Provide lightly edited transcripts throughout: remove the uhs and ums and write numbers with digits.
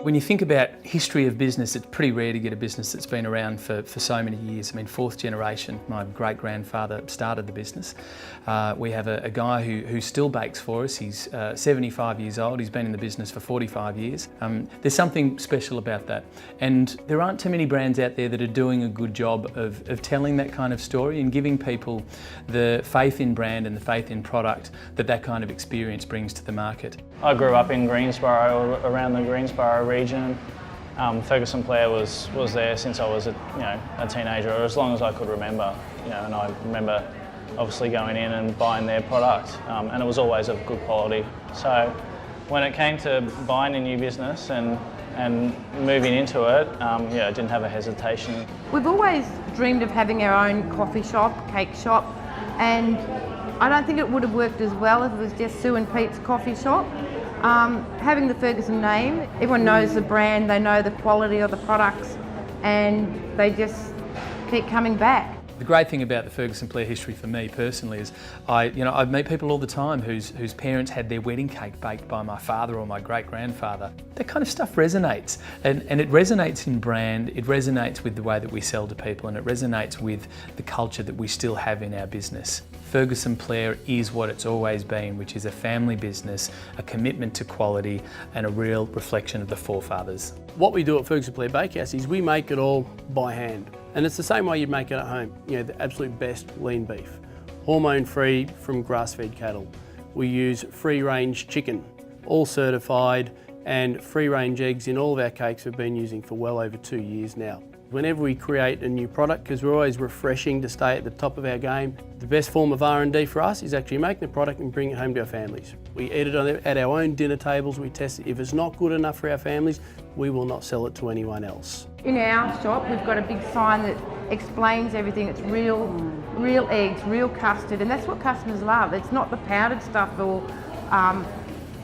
When you think about history of business, it's pretty rare to get a business that's been around for so many years. I mean, fourth generation, my great-grandfather started the business. We have a guy who still bakes for us. He's 75 years old. He's been in the business for 45 years. There's something special about that. And there aren't too many brands out there that are doing a good job of telling that kind of story and giving people the faith in brand and the faith in product that kind of experience brings to the market. I grew up in Greensboro, around the Greensboro region. Ferguson Plarre was there since I was a teenager, or as long as I could remember. And I remember obviously going in and buying their product, and it was always of good quality. So when it came to buying a new business and moving into it, I didn't have a hesitation. We've always dreamed of having our own coffee shop, cake shop, and I don't think it would have worked as well if it was just Sue and Pete's coffee shop. Having the Ferguson name, everyone knows the brand, they know the quality of the products, and they just keep coming back. The great thing about the Ferguson Plarre history for me personally is I meet people all the time whose parents had their wedding cake baked by my father or my great-grandfather. That kind of stuff resonates, and it resonates in brand, it resonates with the way that we sell to people, and it resonates with the culture that we still have in our business. Ferguson Plarre is what it's always been, which is a family business, a commitment to quality, and a real reflection of the forefathers. What we do at Ferguson Plarre Bakehouse is we make it all by hand. And it's the same way you'd make it at home. The absolute best lean beef. Hormone-free from grass-fed cattle. We use free-range chicken, all certified, and free-range eggs in all of our cakes we've been using for well over 2 years now. Whenever we create a new product, because we're always refreshing to stay at the top of our game, the best form of R&D for us is actually making the product and bringing it home to our families. We eat it at our own dinner tables, we test it. If it's not good enough for our families, we will not sell it to anyone else. In our shop, we've got a big sign that explains everything. It's real eggs, real custard, and that's what customers love. It's not the powdered stuff or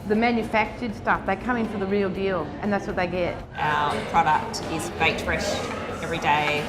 the manufactured stuff. They come in for the real deal, and that's what they get. Our product is baked fresh every day.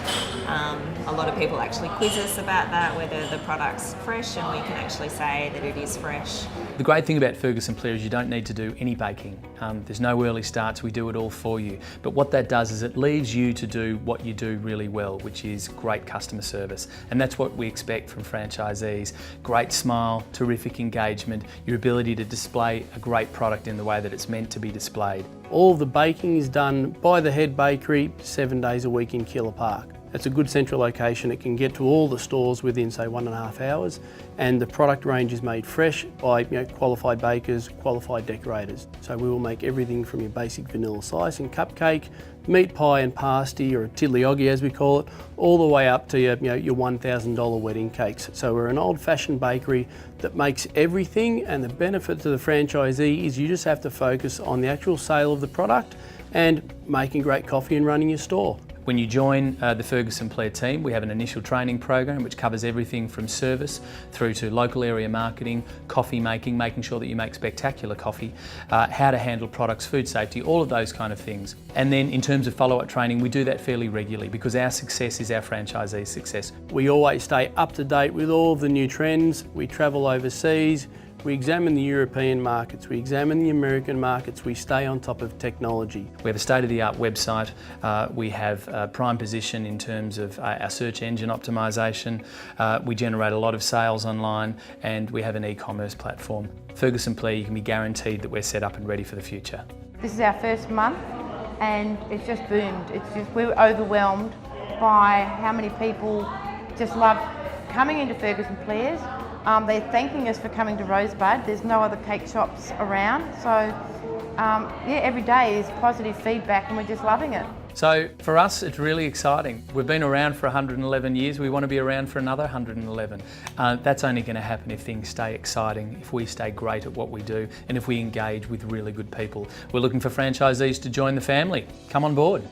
A lot of people actually quiz us about that, whether the product's fresh, and we can actually say that it is fresh. The great thing about Ferguson Plarre is you don't need to do any baking. There's no early starts, we do it all for you. But what that does is it leaves you to do what you do really well, which is great customer service. And that's what we expect from franchisees. Great smile, terrific engagement, your ability to display a great product in the way that it's meant to be displayed. All of the baking is done by the head bakery 7 days a week in Keilor Park. It's a good central location. It can get to all the stores within, say, 1.5 hours, and the product range is made fresh by qualified bakers, qualified decorators. So we will make everything from your basic vanilla slice and cupcake, meat pie and pasty, or a tiddly-oggy as we call it, all the way up to your $1,000 wedding cakes. So we're an old-fashioned bakery that makes everything, and the benefit to the franchisee is you just have to focus on the actual sale of the product and making great coffee and running your store. When you join the Ferguson Plarre team, we have an initial training program which covers everything from service through to local area marketing, coffee making, making sure that you make spectacular coffee, how to handle products, food safety, all of those kind of things. And then in terms of follow-up training, we do that fairly regularly because our success is our franchisee's success. We always stay up to date with all of the new trends. We travel overseas. We examine the European markets, we examine the American markets, we stay on top of technology. We have a state-of-the-art website, we have a prime position in terms of our search engine optimisation, we generate a lot of sales online, and we have an e-commerce platform. Ferguson Plarre, you can be guaranteed that we're set up and ready for the future. This is our first month, and it's just boomed. We're overwhelmed by how many people just love coming into Ferguson Plarre's. They're thanking us for coming to Rosebud. There's no other cake shops around. So every day is positive feedback and we're just loving it. So for us, it's really exciting. We've been around for 111 years. We want to be around for another 111. That's only going to happen if things stay exciting, if we stay great at what we do, and if we engage with really good people. We're looking for franchisees to join the family. Come on board.